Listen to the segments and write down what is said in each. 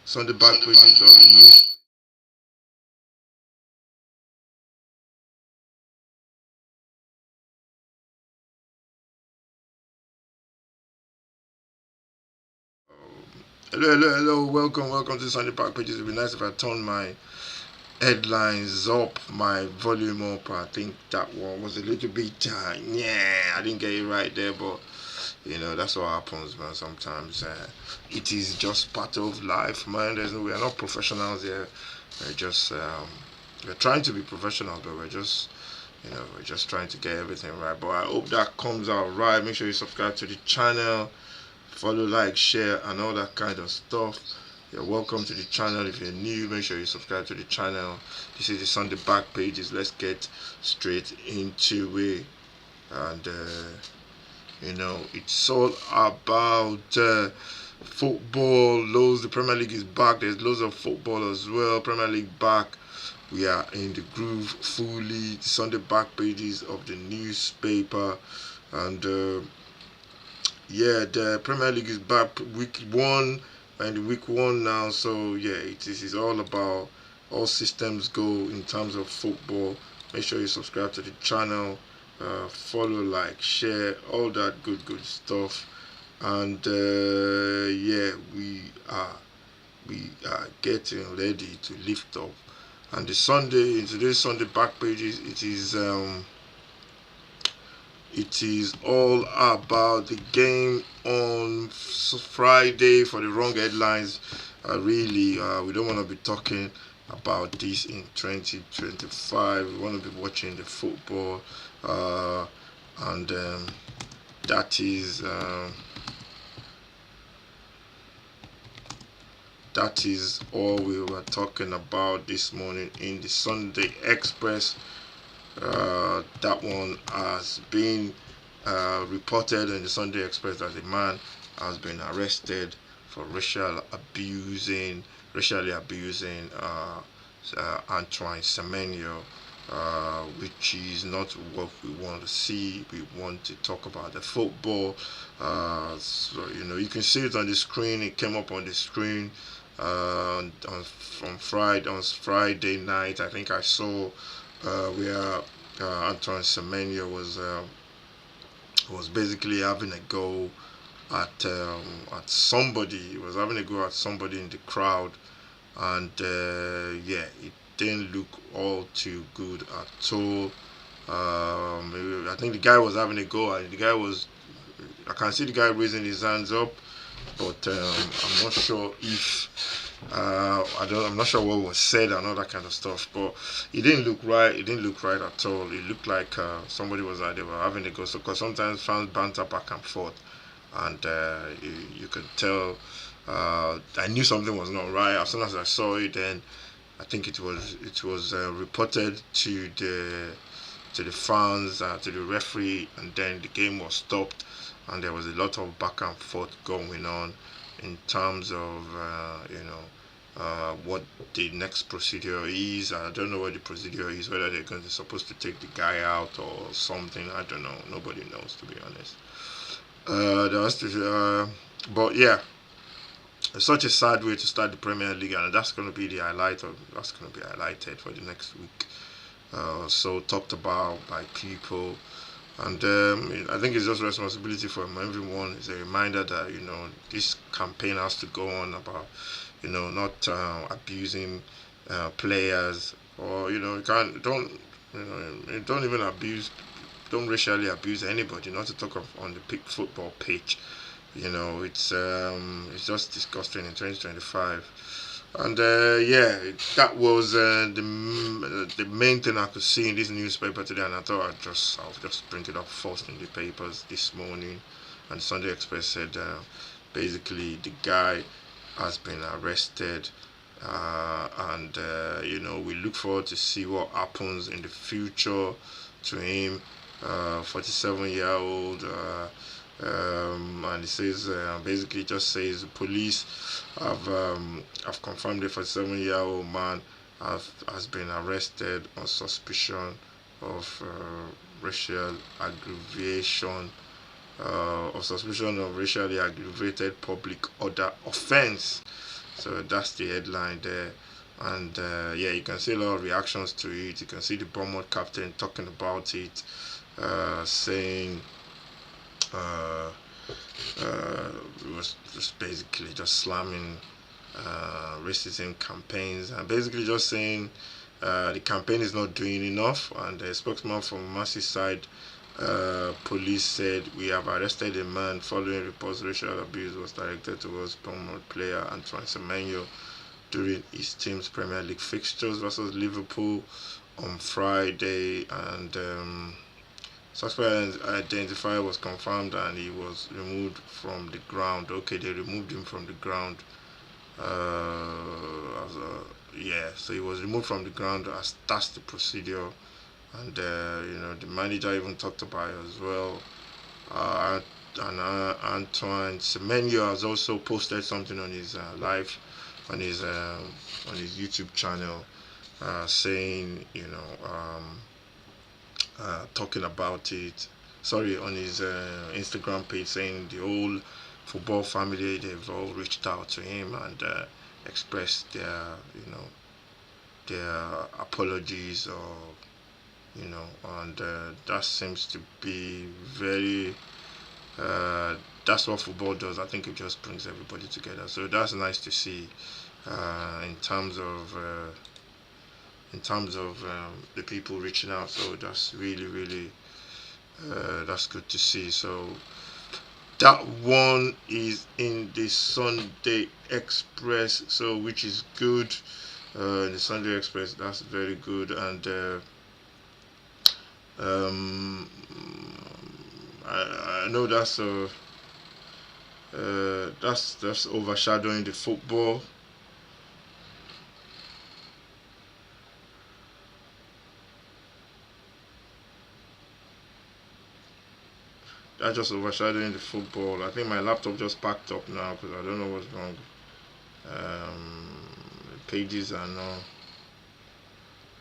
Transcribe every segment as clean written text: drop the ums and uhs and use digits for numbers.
Sunday back pages of the news. Hello, hello, hello. Welcome to Sunday back pages. It'd be nice if I turned my headlines up, my volume up. I think that one was a little bit, yeah, I didn't get it right there, but that's what happens, man. Sometimes it is just part of life, man. We're not professionals here. We're just we're trying to be professionals, but we're just trying to get everything right. But I hope that comes out right. Make sure you subscribe to the channel, follow, like, share, and all that kind of stuff. You're welcome to the channel. If you're new, make sure you subscribe to the channel. This is the Sunday back pages. Let's get straight into it. And it's all about football. Loads. The Premier League is back. There's loads of football as well. Premier League back. We are in the groove fully. The Sunday back pages of the newspaper, and yeah, the Premier League is back. Week one, and week one now. So yeah, is all about all systems go in terms of football. Make sure you subscribe to the channel, follow, like, share, all that good stuff. And yeah, we are getting ready to lift up. And in today's Sunday back pages, it is all about the game on Friday. For the wrong headlines, really, we don't want to be talking about this in 2025. We want to be watching the football, and that is all we were talking about this morning in the Sunday Express. That one has been reported in the Sunday Express that a man has been arrested for racially abusing Antoine Semenyo, which is not what we want to see. We want to talk about the football. So you can see it on the screen. It came up on the screen on Friday night. I think I saw where Antoine Semenyo was basically having a go at somebody. He was having a go at somebody in the crowd, and yeah, it didn't look all too good at all. I think the guy was having a go, and I can see the guy raising his hands up, but I'm not sure if I'm not sure what was said and all that kind of stuff, but it didn't look right. It didn't look right at all. It looked like somebody was they were having a go. So, because sometimes fans banter back and forth, and you could tell. I knew something was not right as soon as I saw it. Then I think it was reported to the fans, to the referee, and then the game was stopped, and there was a lot of back and forth going on in terms of what the next procedure is. I don't know what the procedure is, whether supposed to take the guy out or something. I don't know. Nobody knows, to be honest. But yeah, it's such a sad way to start the Premier League, and that's going to be the highlight. That's going to be highlighted for the next week. So talked about by people, and I think it's just responsibility for everyone. It's a reminder that this campaign has to go on about not abusing players, or you can't don't even don't racially abuse anybody. Not to talk of on the football pitch. It's just disgusting in 2025. And yeah, that was the main thing I could see in this newspaper today, and I thought I'll just print it up first in the papers this morning. And Sunday Express said basically the guy has been arrested, and we look forward to see what happens in the future to him. 47-year-old. And it says basically just says the police have confirmed the 47-year-old man has been arrested on suspicion of racial aggravation of suspicion of racially aggravated public order offense. So that's the headline there. And yeah, you can see a lot of reactions to it. You can see the Bournemouth captain talking about it, saying uh, uh, was just basically just slamming racism campaigns and basically just saying the campaign is not doing enough. And the spokesman from Merseyside police said, "We have arrested a man following reports racial abuse was directed towards Bournemouth player Antoine Semenyo during his team's Premier League fixtures versus Liverpool on Friday." And suspect identified was confirmed and he was removed from the ground. Okay, they removed him from the ground. Yeah, so he was removed from the ground as that's the procedure. And the manager even talked about it as well. Uh, and Antoine Semenyo has also posted something on his live on his YouTube channel, saying, talking about it. Sorry, on his Instagram page, saying the whole football family, they've all reached out to him and expressed their apologies, or and that seems to be very. Uh, that's what football does. I think it just brings everybody together. So that's nice to see. In terms of the people reaching out, so that's really really that's good to see. So that one is in the Sunday Express, so which is good. The Sunday Express, that's very good. And um, I know that's overshadowing the football. That's just overshadowing the football. I think my laptop just packed up now because I don't know what's wrong. Pages are not.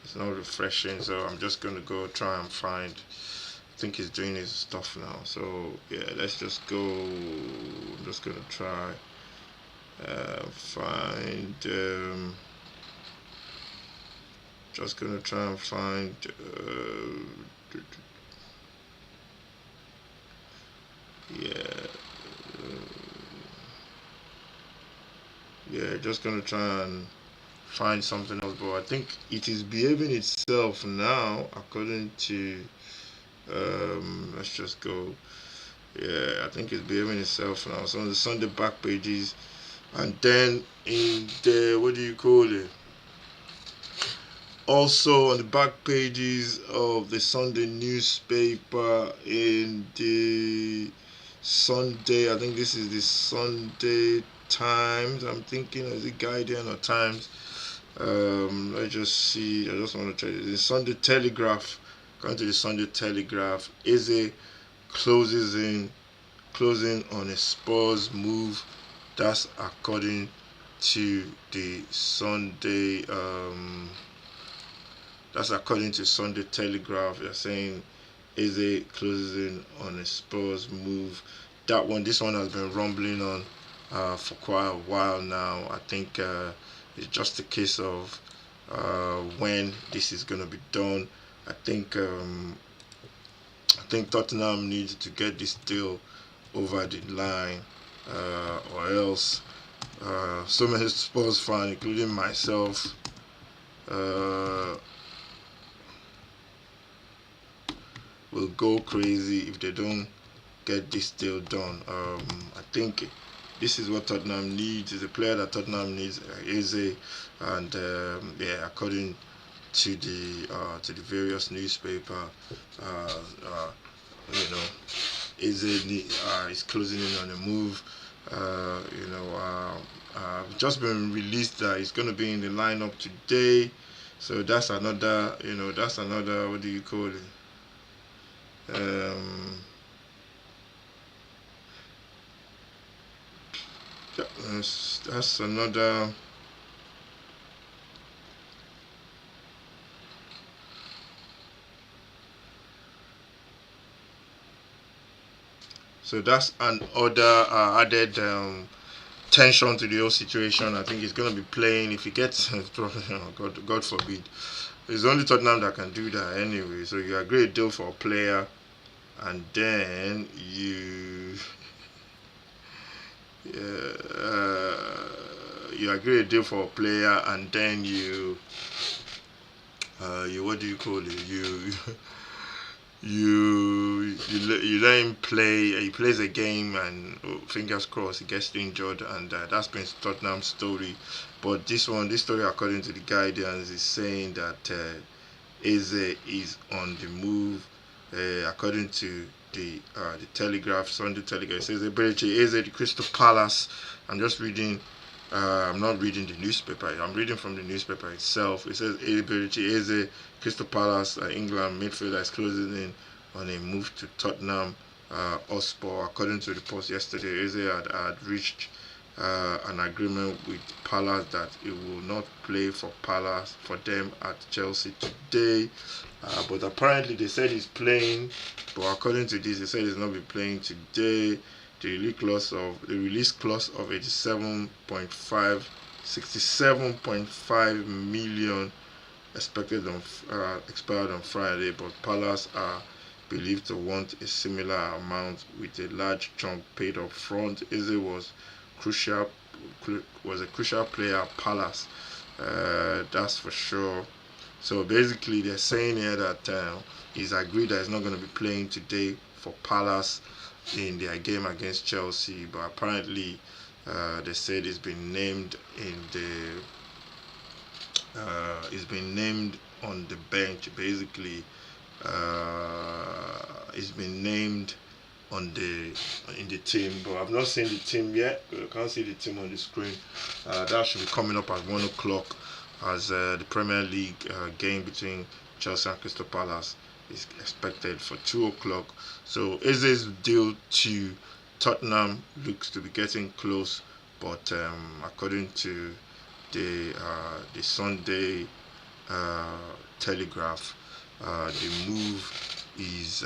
It's not refreshing, so I'm just gonna go try and find. I think he's doing his stuff now. So yeah, let's just go. I'm just gonna try find. Just gonna try and find. Yeah, yeah. Just gonna try and find something else, but I think it is behaving itself now according to. Let's just go. Yeah, I think it's behaving itself now. So on the Sunday back pages, and then in the what do you call it? Also on the back pages of the Sunday newspaper in the Sunday, I think this is the Sunday Times. I'm thinking, is it Guardian or Times? Let's just see. I just want to check the Sunday Telegraph. Going to the Sunday Telegraph, Eze closes in closing on a Spurs move. That's according to the Sunday. That's according to Sunday Telegraph. They're saying Eze closes in on a Spurs move. This one has been rumbling on for quite a while now. I think it's just a case of when this is going to be done. I think Tottenham needs to get this deal over the line, or else so many Spurs fans, including myself, uh, will go crazy if they don't get this deal done. I think this is what Tottenham needs. Is a player that Tottenham needs, Eze, and yeah, according to the various newspaper, uh, uh, you know, Eze is closing in on a move. Just been released that he's going to be in the lineup today. So that's another, what do you call it? Um, that's another. So that's another added tension to the whole situation. I think he's going to be playing if he gets God forbid. It's only Tottenham that can do that anyway. So you agree a deal for a player, and then you agree a deal for a player, and then you what do you call it? You let him play. He plays a game, and fingers crossed, he gets injured, and that's been Tottenham's story. But this story, according to the Guardians, is saying that Eze is on the move. According to the Telegraph, Sunday Telegraph, it says Eze, the Crystal Palace. I'm just reading. I'm not reading the newspaper. I'm reading from the newspaper itself. It says Eze, Crystal Palace, England midfielder is closing in on a move to Tottenham Hotspur. According to reports yesterday, Eze had reached an agreement with Palace that he will not play for them at Chelsea today. But apparently they said he's playing. But according to this, they said he's not be playing today. The release clause of 67.5 million expired on Friday, but Palace are believed to want a similar amount with a large chunk paid up front. Eze was a crucial player at Palace, that's for sure. So basically, they're saying here that he's agreed that he's not going to be playing today for Palace in their game against Chelsea, but apparently they said he's been named on the bench. Basically, he's been named in the team, but I've not seen the team yet. I can't see the team on the screen. That should be coming up at 1 o'clock, as the Premier League game between Chelsea and Crystal Palace is expected for 2 o'clock. So Eze's deal to Tottenham looks to be getting close, but according to the Sunday Telegraph, the move is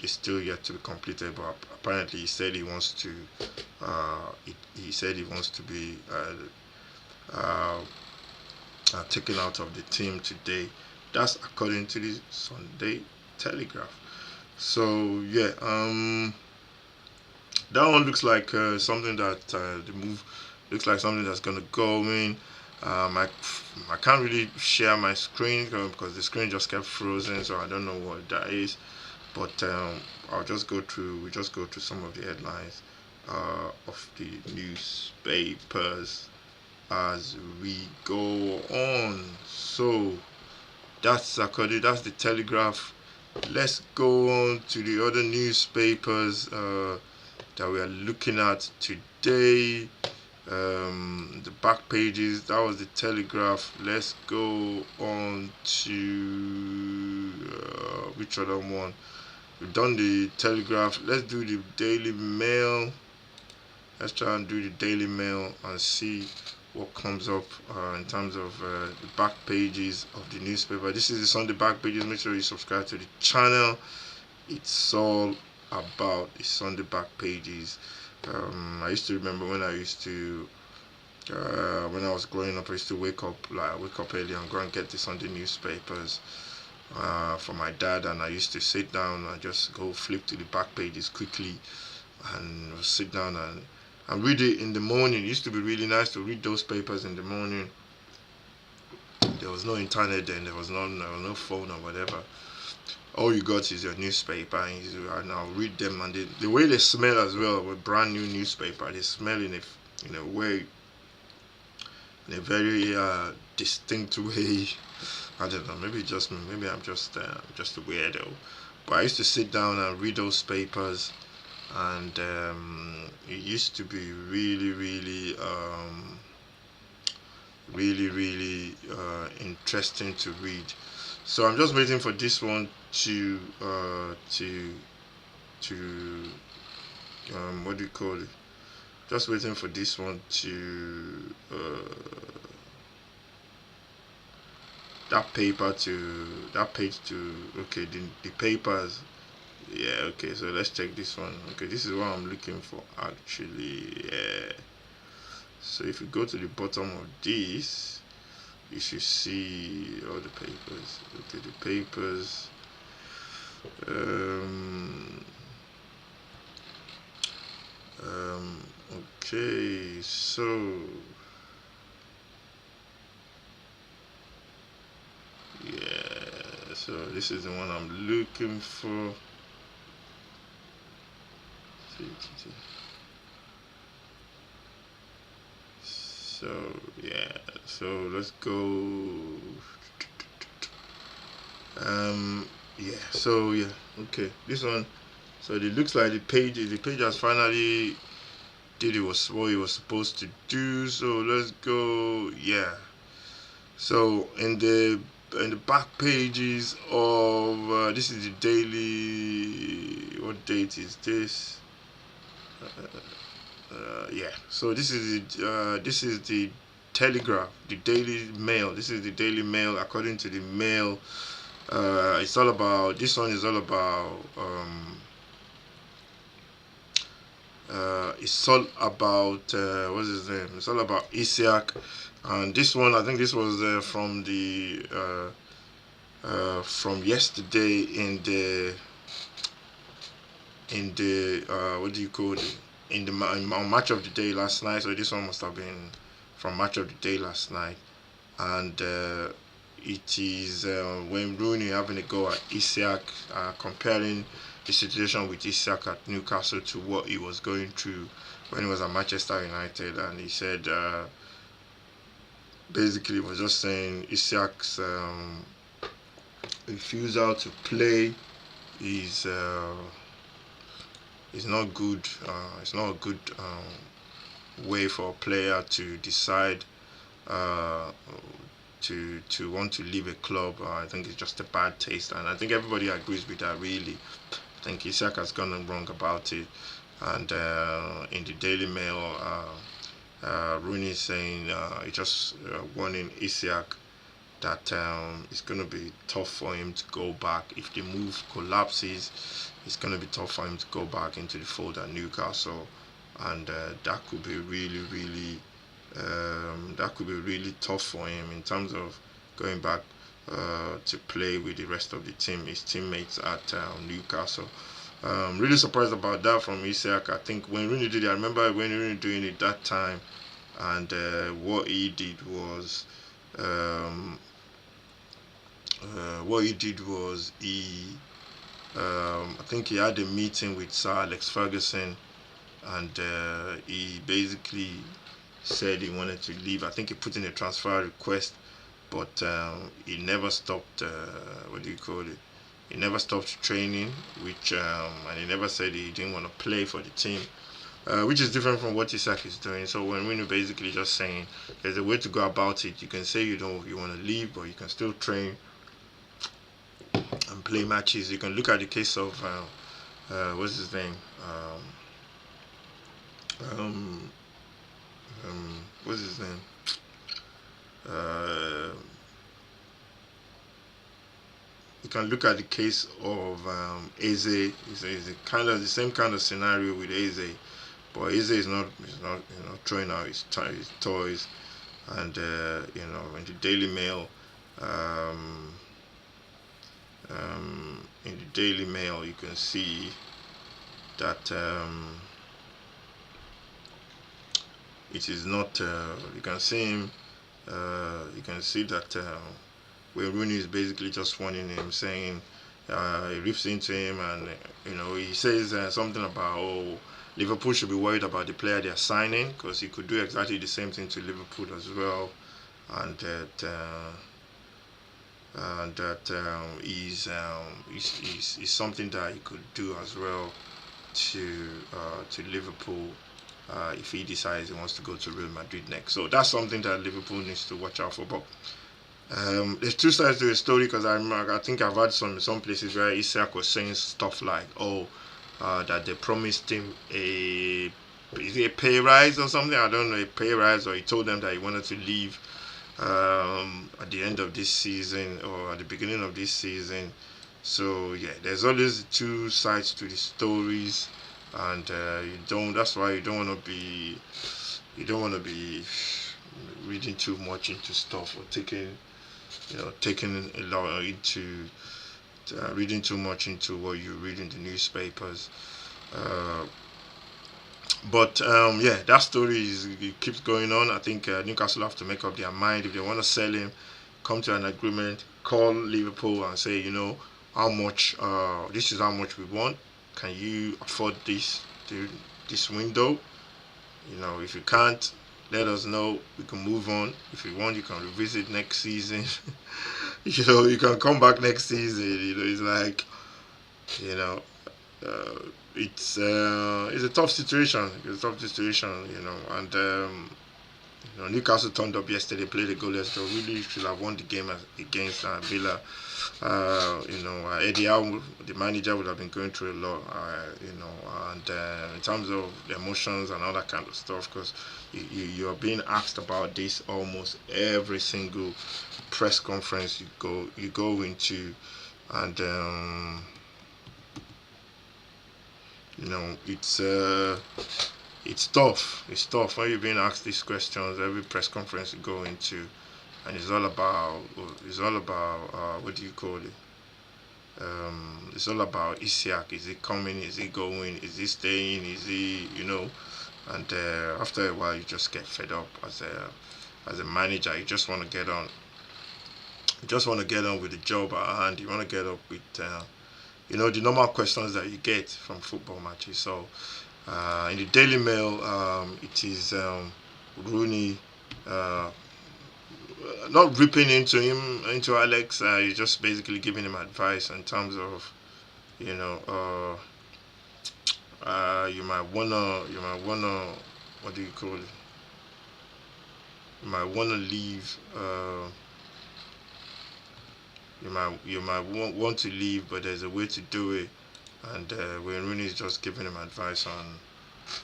still yet to be completed. But apparently, he said he wants to. He said he wants to be taken out of the team today. That's according to the Sunday Telegraph. So yeah, that one looks like something that the move looks like something that's gonna go in. I can't really share my screen because the screen just kept frozen, so I don't know what that is. But I'll just go through. We just go through some of the headlines of the newspapers as we go on. So that's the Telegraph. Let's go on to the other newspapers that we are looking at today. The back pages, that was the Telegraph. Let's go on to which other one? We've done the Telegraph. Let's do the Daily Mail. Let's try and do the Daily Mail and see what comes up in terms of the back pages of the newspaper. This is the Sunday back pages. Make sure you subscribe to the channel. It's all about the Sunday back pages. I used to remember when I was growing up, I used to wake up early and go and get the Sunday newspapers for my dad, and I used to sit down and just go flip to the back pages quickly and sit down and read it in the morning. It used to be really nice to read those papers in the morning. There was no internet then, there was no phone or whatever. All you got is your newspaper, and I'll read them, and the way they smell as well, with brand new newspaper, they smell in a way, in a very distinct way. I don't know, maybe I'm just a weirdo, but I used to sit down and read those papers, and it used to be really interesting to read. So I'm just waiting for this one to what do you call it? Just waiting for this one to that page to okay, the papers. Yeah, okay, so let's check this one. Okay, this is what I'm looking for actually. Yeah. So if you go to the bottom of this, you should see all the papers. Look at the papers. Um, okay, so yeah, so this is the one I'm looking for. So yeah, so let's go. Yeah, so yeah, okay, this one. So it looks like the page has finally did it was what it was supposed to do. So let's go. Yeah. So in the back pages of this is the daily. What date is this? Yeah. So this is the Telegraph, the Daily Mail. This is the Daily Mail according to the Mail. It's all about. This one is all about. It's all about what's his name? It's all about Isiak, and this one I think this was from yesterday in the what do you call it, on Match of the Day last night. So this one must have been from Match of the Day last night, and it is when Rooney having a go at Isiak, comparing the situation with Isiak at Newcastle to what he was going through when he was at Manchester United, and he said basically was just saying Isiak's refusal to play is not good. It's not a good way for a player to decide uh, to want to leave a club. I think it's just a bad taste, and I think everybody agrees with that. Really, I think Isak has gone wrong about it. And in the Daily Mail, Rooney is saying he just warning Isak that it's going to be tough for him to go back if the move collapses. It's going to be tough for him to go back into the fold at Newcastle, and that could be really tough for him in terms of going back to play with the rest of the team, his teammates at Newcastle. Really surprised about that from Isak. I think when Rooney did it, I remember when Rooney doing it that time, and what he did was, um, I think he had a meeting with Sir Alex Ferguson, and he basically said he wanted to leave. I think he put in a transfer request, but he never stopped. What do you call it? He never stopped training, and he never said he didn't want to play for the team, which is different from what Isak is doing. So when we're basically just saying there's a way to go about it. You can say you want to leave, but you can still train and play matches. You can look at the case of what's his name? Um, what's his name? Uh, you can look at the case of Eze. It's a kind of the same kind of scenario with Eze, but Eze is not throwing out his toys, and in the Daily Mail. Um, in the Daily Mail, you can see that it is not. You can see him. You can see that where Rooney is basically just warning him, saying he rips into him, and he says something about Liverpool should be worried about the player they are signing because he could do exactly the same thing to Liverpool as well, and that is something that he could do as well to Liverpool if he decides he wants to go to Real Madrid next. So that's something that Liverpool needs to watch out for. But there's two sides to the story because I think I've had some places where Isak was saying stuff like, that they promised him a pay rise or something. I don't know, a pay rise, or he told them that he wanted to leave at the end of this season or at the beginning of this season. So yeah, there's always two sides to the stories, and you don't. That's why you don't want to be You don't want to be reading too much into stuff or taking a lot into reading too much into what you read in the newspapers. Uh, but yeah, that story it keeps going on. I think Newcastle have to make up their mind if they want to sell him, come to an agreement, call Liverpool and say, how much. This is how much we want. Can you afford this window? If you can't, let us know. We can move on. If you want, you can revisit next season. You can come back next season. It's like, you know, uh, it's a tough situation. It's a tough situation, and Newcastle turned up yesterday, played a goalless draw. Really should have won the game against Villa. Eddie Howe, the manager, would have been going through a lot, and in terms of the emotions and all that kind of stuff, because you are being asked about this almost every single press conference you go into, and it's tough. It's tough when you're being asked these questions every press conference you go into, and it's all about what do you call it? It's all about Isiak. Is he coming? Is he going? Is he staying? Is he, And after a while, you just get fed up as a manager. You just want to get on. You just want to get on with the job at hand. You want to get up with, the normal questions that you get from football matches. So, in the Daily Mail, it is Rooney. Uh, not ripping into Alex. He's just basically giving him advice in terms of you know you might wanna what do you call it? You might wanna leave. You might want to leave, but there's a way to do it. And when Rooney is just giving him advice on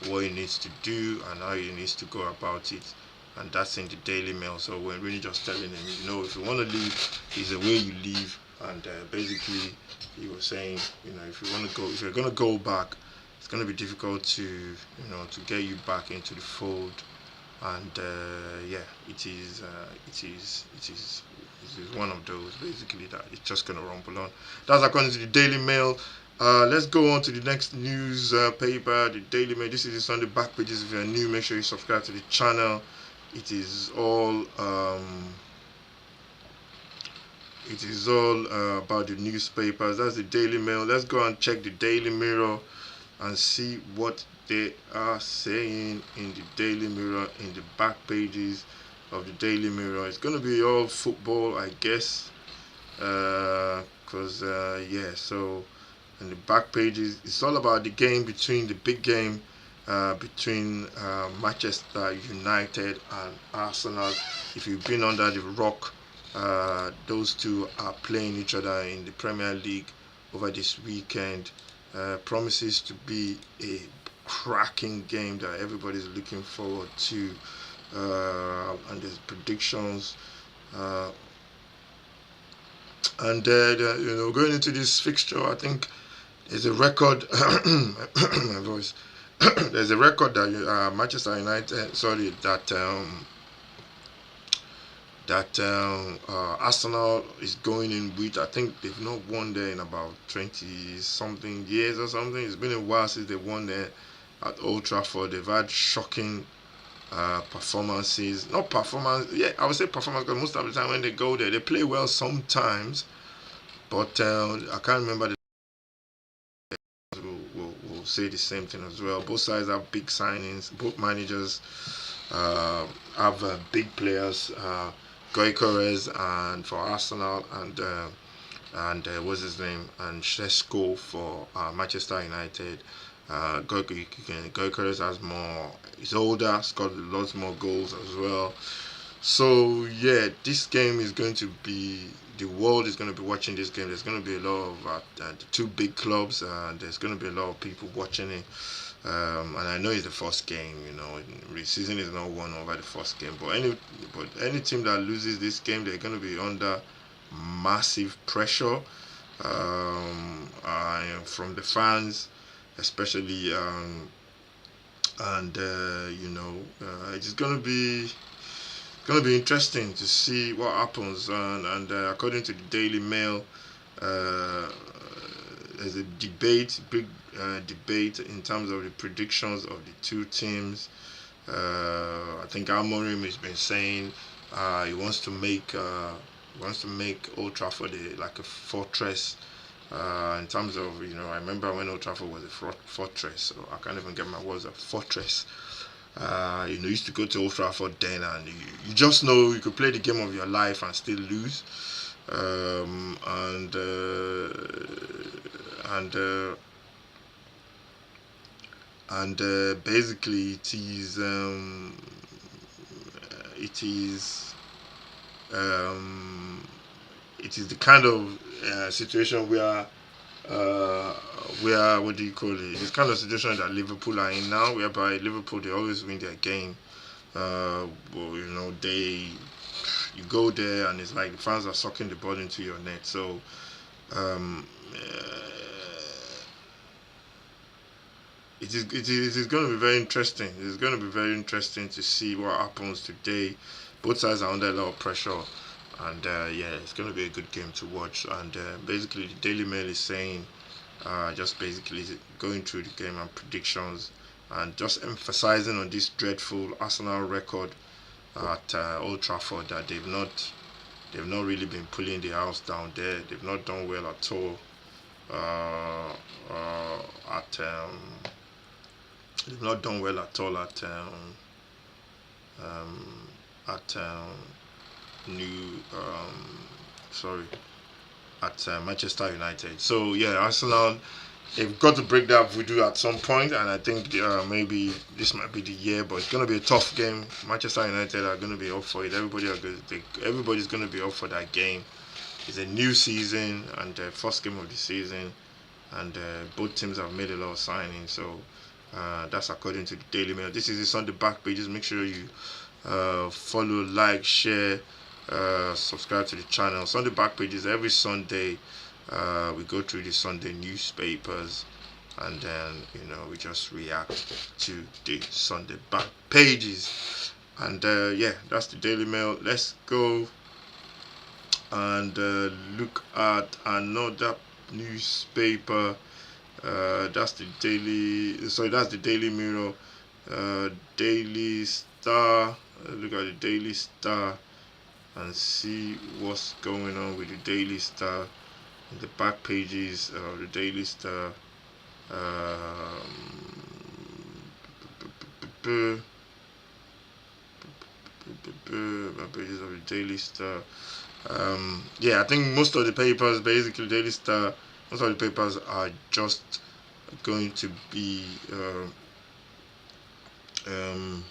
what he needs to do and how he needs to go about it, and that's in the Daily Mail. So we're really just telling him, if you want to leave, is the way you leave. And basically, he was saying, if you want to go, if you're gonna go back, it's gonna be difficult to get you back into the fold. And yeah, it is one of those basically that it's just gonna rumble on. That's according to the Daily Mail. Let's go on to the next news paper, the Daily Mail. This is on the back pages. If you're new, make sure you subscribe to the channel. It is all about the newspapers. That's the Daily Mail. Let's go and check the Daily Mirror and see what they are saying in the Daily Mirror, in the back pages of the Daily Mirror. It's going to be all football, I guess, because yeah, so in the back pages it's all about the game, between the big game between Manchester United and Arsenal. If you've been under the rock, those two are playing each other in the Premier League over this weekend. Promises to be a cracking game that everybody's looking forward to. And there's predictions. And going into this fixture, I think there's a record. My voice. There's a record that Manchester United, sorry, that Arsenal is going in with. I think they've not won there in about 20 something years or something. It's been a while since they won there at Old Trafford. They've had shocking performances. Not performance, yeah, I would say performance, because most of the time when they go there, they play well sometimes, but I can't remember. Will say the same thing as well. Both sides have big signings. Both managers have big players. Goicores and for Arsenal, and what's his name, and Shesko for Manchester United. Goicores has more. He's older. Scored lots more goals as well. So yeah, this game is going to be. The world is going to be watching this game. There's going to be a lot of the two big clubs, and there's going to be a lot of people watching it. And I know it's the first game. The season is not won over the first game. But any team that loses this game, they're going to be under massive pressure from the fans, especially and it's gonna be interesting to see what happens. And according to the Daily Mail, uh, there's a big debate in terms of the predictions of the two teams. I think Amorim has been saying he wants to make Old Trafford like a fortress. In terms of, I remember when Old Trafford was a fortress, so I can't even get my words, a fortress. You used to go to Old Trafford then, and you just know you could play the game of your life and still lose. And basically, it is um, it is the kind of situation uh, where what do you call it? It's kind of situation that Liverpool are in now, whereby Liverpool, they always win their game. Well, you go there and it's like the fans are sucking the ball into your net. So um, uh, it is going to be very interesting. It's going to be very interesting to see what happens today. Both sides are under a lot of pressure, and yeah, it's going to be a good game to watch. And basically, the Daily Mail is saying, just basically going through the game and predictions, and just emphasizing on this dreadful Arsenal record at Old Trafford, that they've not really been pulling the house down there. They've not done well at all. Uh, at They've not done well at all um, at New sorry at Manchester United. So yeah, Arsenal, they've got to break that voodoo at some point, and I think maybe this might be the year. But it's going to be a tough game. Manchester United are going to be up for it. Everybody's going to be up for that game. It's a new season and the first game of the season, and both teams have made a lot of signings. So that's according to the Daily Mail. This is on the back pages. Make sure you follow, like, share, subscribe to the channel. It's on the back pages every Sunday. We go through the Sunday newspapers, and then we just react to the Sunday back pages. And yeah, that's the Daily Mail. Let's go and look at another newspaper. That's the Daily. Sorry, that's the Daily Mirror. Daily Star. Look at the Daily Star and see what's going on with the Daily Star in the back pages of the Daily Star. Back pages of the Daily Star. Yeah, I think most of the papers, basically Daily Star, most of the papers are just going to be um,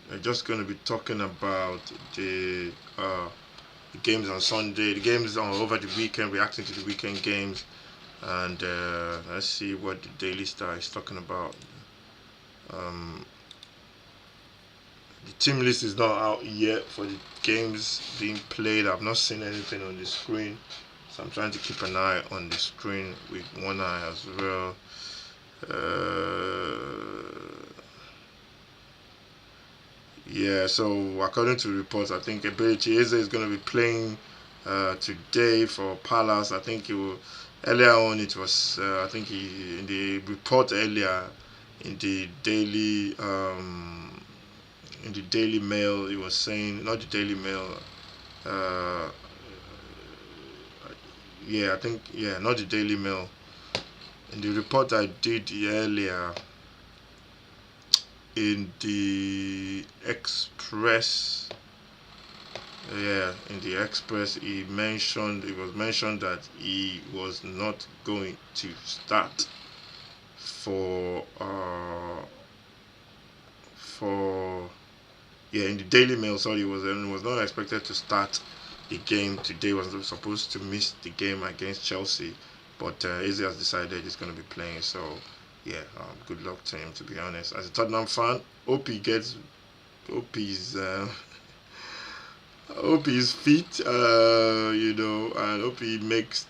they're just going to be talking about the games on Sunday, the games on over the weekend, reacting to the weekend games, and let's see what the Daily Star is talking about. Um, the team list is not out yet for the games being played. I've not seen anything on the screen, so I'm trying to keep an eye on the screen with one eye as well. Yeah, so according to reports, I think Eberechi Eze is going to be playing today for Palace. I think he will. Earlier on, it was I think he in the report earlier in the Daily Mail, he was saying, not the Daily Mail. Uh, yeah, I think, yeah, not the Daily Mail. In the report I did earlier in the Express, yeah, in the Express, it was mentioned that he was not going to start for for yeah, in the Daily Mail. Sorry, he was not expected to start the game today. He was supposed to miss the game against Chelsea, but Eze has decided he's going to be playing. So yeah, good luck to him. To be honest, as a Tottenham fan, hope he's hope he's fit. And hope he makes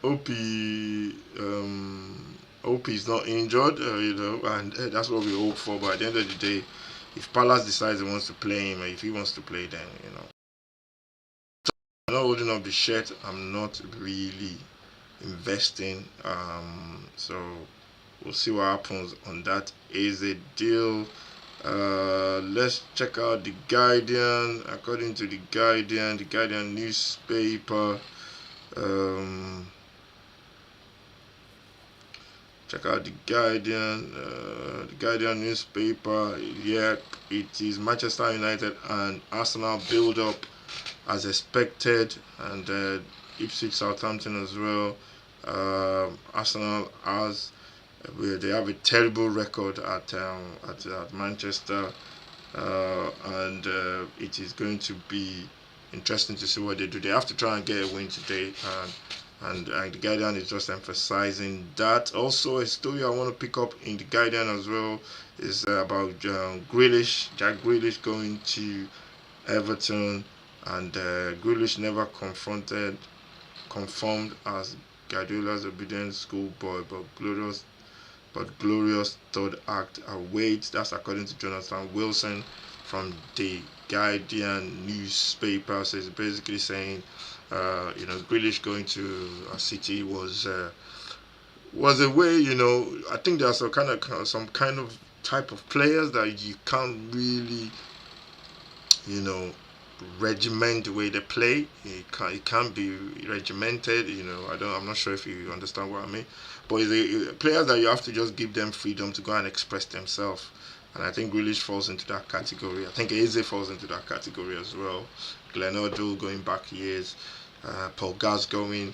Hope he's not injured, and that's what we hope for. But at the end of the day, if Palace decides he wants to play him, or if he wants to play, then I'm not holding up the shirt. I'm not really investing. So we'll see what happens on that. Is a deal. Let's check out the Guardian. According to the Guardian newspaper. Um, Check out the Guardian newspaper. Yeah, it is Manchester United and Arsenal build up as expected, and Ipswich Southampton as well. Arsenal has they have a terrible record at Manchester, and it is going to be interesting to see what they do. They have to try and get a win today, and the Guardian is just emphasizing that. Also, a story I want to pick up in the Guardian as well is about Grealish, Jack Grealish going to Everton, and Grealish never conformed as Guardiola's obedient schoolboy, but glorious third act awaits. That's according to Jonathan Wilson from the Guardian newspaper. So it's basically saying, Grealish going to a City was a way. I think there's some kind of type of players that you can't really, you know, regiment the way they play. It can't be regimented. I'm not sure if you understand what I mean. But it's players that you have to just give them freedom to go and express themselves. And I think Grealish falls into that category. I think Eze falls into that category as well. Glenn going back years, Paul Gascoigne.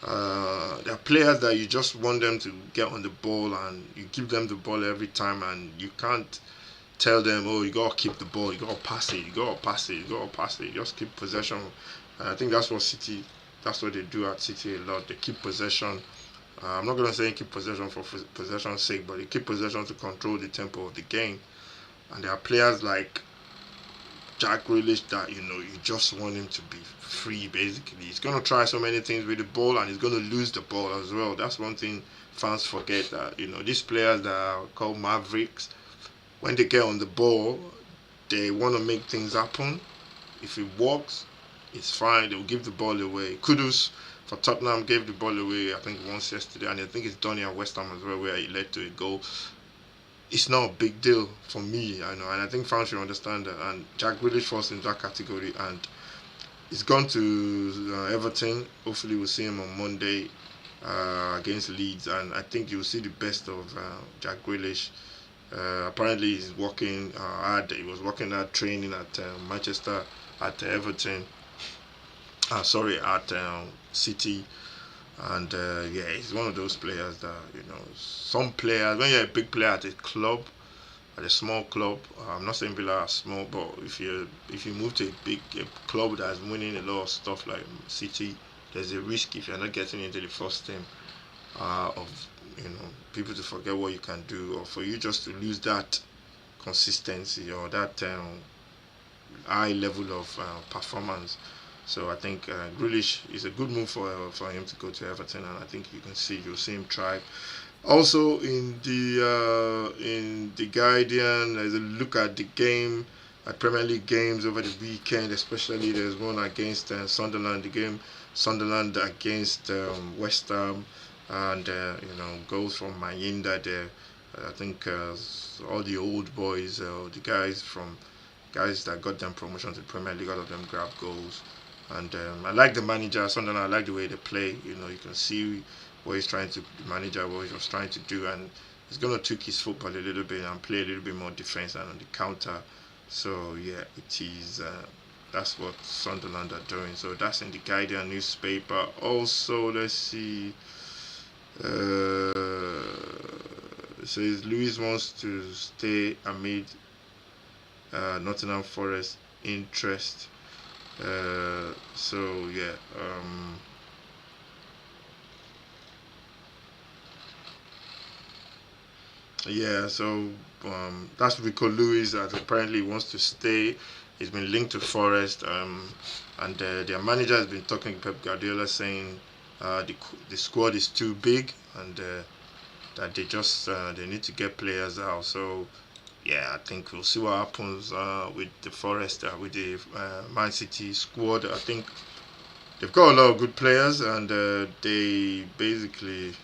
There are players that you just want them to get on the ball and you give them the ball every time, and you can't tell them, oh, you gotta keep the ball, you gotta pass it, you gotta pass it, you gotta pass it. Just keep possession. And I think that's what they do at City a lot. They keep possession. I'm not gonna say keep possession for possession's sake, but they keep possession to control the tempo of the game. And there are players like Jack Grealish that you just want him to be free. Basically, he's gonna try so many things with the ball, and he's gonna lose the ball as well. That's one thing fans forget, that these players that are called Mavericks, when they get on the ball, they want to make things happen. If it works, it's fine. They'll give the ball away. Kudus for Tottenham gave the ball away, I think, once yesterday, and I think it's done here at West Ham as well, where he led to a goal. It's not a big deal for me, I know, and I think fans should understand that. And Jack Grealish falls in that category, and he's gone to Everton. Hopefully, we'll see him on Monday against Leeds, and I think you'll see the best of Jack Grealish. Apparently, he's working hard. He was working hard training at Manchester, at Everton. Sorry, at City, and yeah, he's one of those players that some players, when you're a big player at a club, at a small club, I'm not saying Villa are small, but if you move to a club that's winning a lot of stuff like City, there's a risk if you're not getting into the first team of people to forget what you can do, or for you just to lose that consistency or that high level of performance. So I think Grealish is a good move for him to go to Everton, and I think you'll see him try. Also in the Guardian, there's a look at the game, at Premier League games over the weekend. Especially there's one against Sunderland, the game Sunderland against West Ham, and goals from Mayinda there. I think all the old boys, the guys that got them promotion to the Premier League, all of them grab goals. And I like the manager, Sunderland. I like the way they play. You can see what the manager, what he was trying to do, and he's gonna tweak his football a little bit and play a little bit more defense and on the counter. So yeah, it is. That's what Sunderland are doing. So that's in the Guardian newspaper. Also, let's see. It says Luis wants to stay amid Nottingham Forest interest. So yeah. Yeah, so that's Rico Lewis that apparently wants to stay. He's been linked to Forest, and their manager has been talking to Pep Guardiola, saying the squad is too big, and that they need to get players out. So yeah, I think we'll see what happens with the Forest, with the Man City squad. I think they've got a lot of good players, and they basically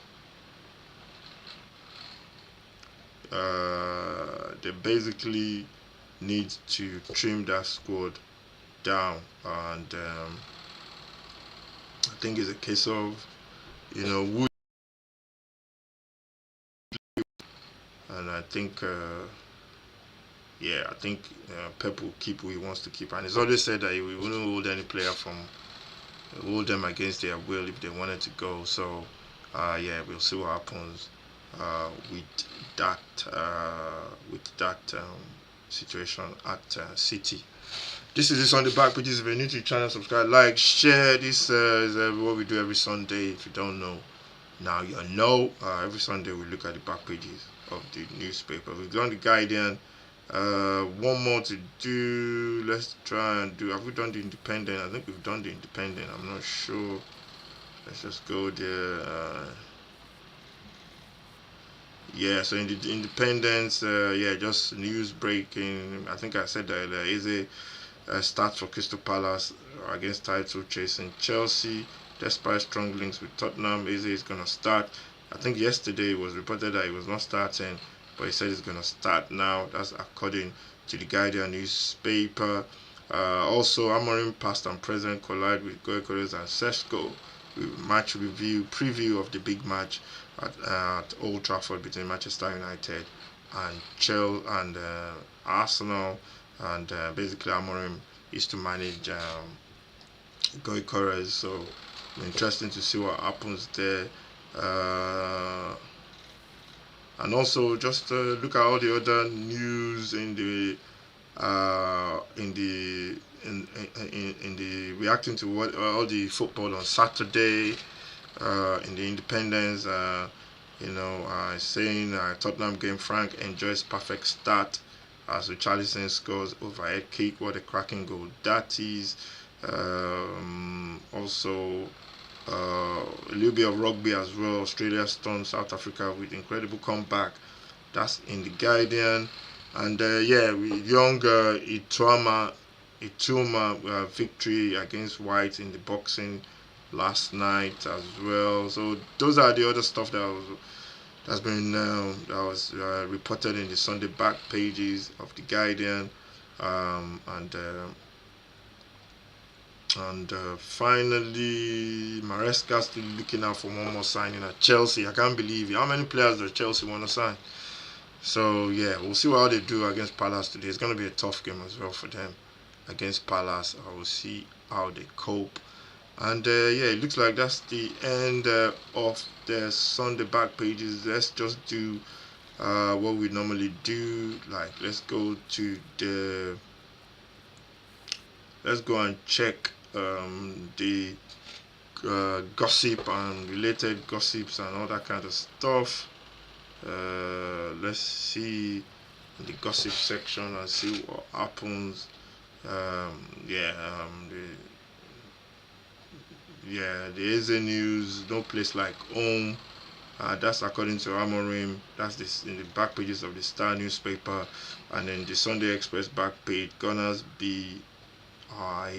need to trim that squad down, and I think it's a case of who, and I think I think Pep will keep who he wants to keep, and he's always said that he wouldn't hold any player from hold them against their will if they wanted to go. So we'll see what happens with that situation at City. This is this on the back pages. If you're new to the channel, subscribe, like, share. This is what we do every Sunday. If you don't know, now you know. Every Sunday we look at the back pages of the newspaper. We've done the Guardian. One more to do. Let's try and do. Have we done the Independent? I think we've done the Independent. I'm not sure. Let's just go there. So in the Independence, just news breaking. I think I said that there is a start for Crystal Palace against title chasing Chelsea. Despite strong links with Tottenham, Eze is going to start. I think yesterday it was reported that he was not starting, but he said he's going to start now. That's according to the Guardian newspaper. Also, Amorim past and present collide with Goycores and Sesko. Match preview of the big match at Old Trafford between Manchester United and Chelsea and Arsenal. And basically, Amorim is to manage Goycores. So interesting to see what happens there. And also just look at all the other news in the reacting to what all the football on Saturday in the Independence. Saying Tottenham game, Frank enjoys perfect start as Richarlison scores overhead kick. What a cracking goal that is. Also, a little bit of rugby as well. Australia stunned South Africa with incredible comeback. That's in the Guardian. And with young Ituma victory against White in the boxing last night as well. So those are the other stuff that's been reported in the Sunday back pages of the Guardian. Finally, Maresca still looking out for one more signing at Chelsea. I can't believe it. How many players does Chelsea want to sign? So we'll see how they do against Palace today. It's going to be a tough game as well for them against Palace. I will see how they cope. And it looks like that's the end of the Sunday back pages. Let's just do what we normally do. Like let's go and check the gossip and related gossips and all that kind of stuff. Let's see the gossip section and see what happens. The Eze news, no place like home. That's according to Amorim. That's this in the back pages of the Star newspaper, and then the Sunday Express back page. Gonna be our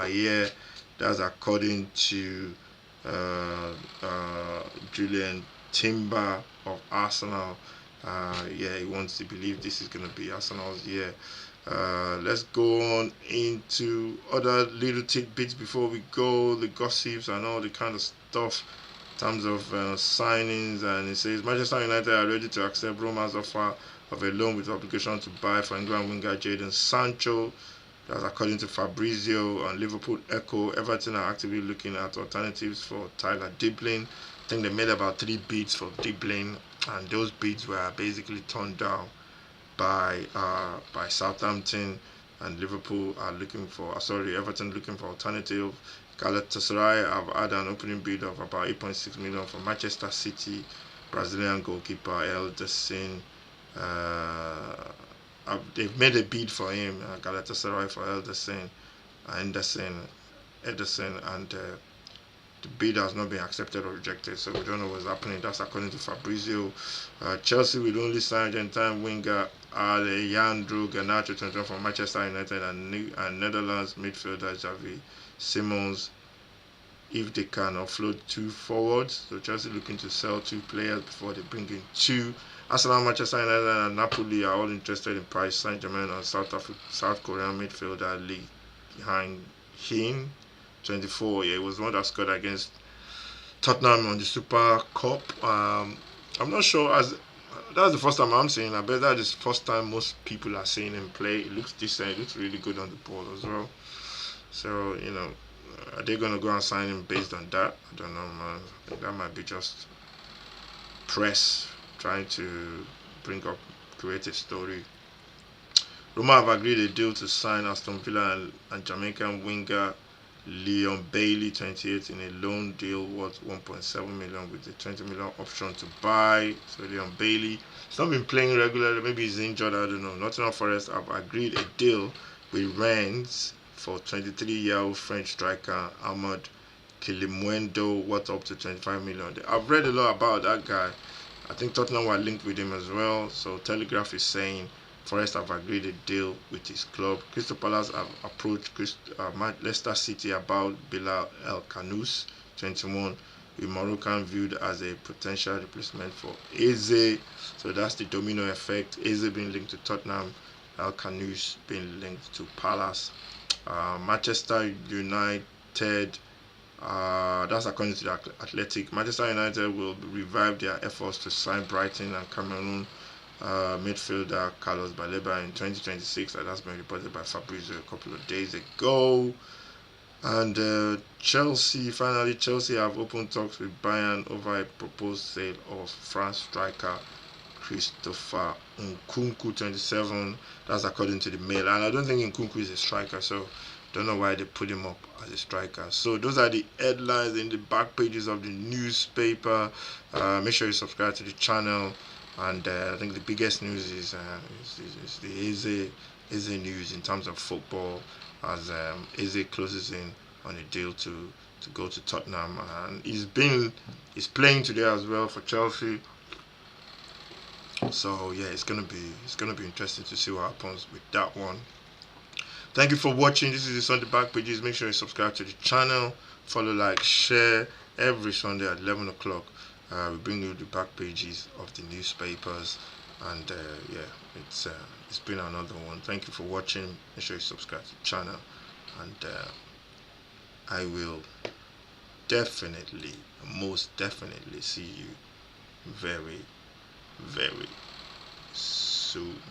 year. That's according to Julian Timber of Arsenal. He wants to believe this is going to be Arsenal's year. Let's go on into other little tidbits before we go, the gossips and all the kind of stuff in terms of signings. And it says Manchester United are ready to accept Roma's offer of a loan with obligation to buy for England winger Jadon Sancho. That's according to Fabrizio and Liverpool Echo. Everton are actively looking at alternatives for Tyler Diblin. I think they made about 3 bids for Diblin, and those bids were basically turned down by Southampton, and Liverpool are Everton looking for alternative. Galatasaray have had an opening bid of about 8.6 million for Manchester City. Brazilian goalkeeper Elderson. They've made a bid for him, Galatasaray, for Ederson, and the bid has not been accepted or rejected, so we don't know what's happening. That's according to Fabrizio. Chelsea will only sign Argentine winger Alejandro Garnacho, 21, from Manchester United, and Netherlands midfielder Xavi Simons if they can offload 2 forwards. So Chelsea looking to sell 2 players before they bring in 2. Arsenal, Manchester United, and Napoli are all interested in Paris Saint-Germain and South Korean midfielder Lee Hyun, 24. Yeah, it was the one that scored against Tottenham on the Super Cup. I'm not sure, as that's the first time I'm seeing. I bet that is the first time most people are seeing him play. It looks decent. It looks really good on the ball as well. So are they gonna go and sign him based on that? I don't know, man. I think that might be just press trying to create a story. Roma have agreed a deal to sign Aston Villa and Jamaican winger Leon Bailey, 28, in a loan deal worth 1.7 million with a 20 million option to buy. So Leon Bailey, he's not been playing regularly. Maybe he's injured. I don't know. Nottingham Forest have agreed a deal with Rennes for 23-year-old French striker Ahmad Kilimuendo, worth up to 25 million. I've read a lot about that guy. I think Tottenham were linked with him as well. So Telegraph is saying Forest have agreed a deal with his club. Crystal Palace have approached Leicester City about Bilal El Kanous, 21, with Moroccan viewed as a potential replacement for Eze. So that's the domino effect. Eze being linked to Tottenham, El Kanous being linked to Palace. Manchester United, that's according to the Athletic. Manchester United will revive their efforts to sign Brighton and Cameroon midfielder Carlos Baleba in 2026. That's been reported by Fabrizio a couple of days ago. And Chelsea have opened talks with Bayern over a proposed sale of France striker Christopher Nkunku, 27. That's according to the Mail. And I don't think Nkunku is a striker, so don't know why they put him up as a striker. So those are the headlines in the back pages of the newspaper. Make sure you subscribe to the channel. And I think the biggest news is the Eze news in terms of football, as Eze closes in on a deal to go to Tottenham, and he's playing today as well for Chelsea. So yeah, it's gonna be interesting to see what happens with that one. Thank you for watching. This is the Sunday Back Pages. Make sure you subscribe to the channel, follow, like, share. Every Sunday at 11 o'clock. We bring you the back pages of the newspapers, and yeah, it's been another one. Thank you for watching. Make sure you subscribe to the channel, and I will most definitely see you very, very soon.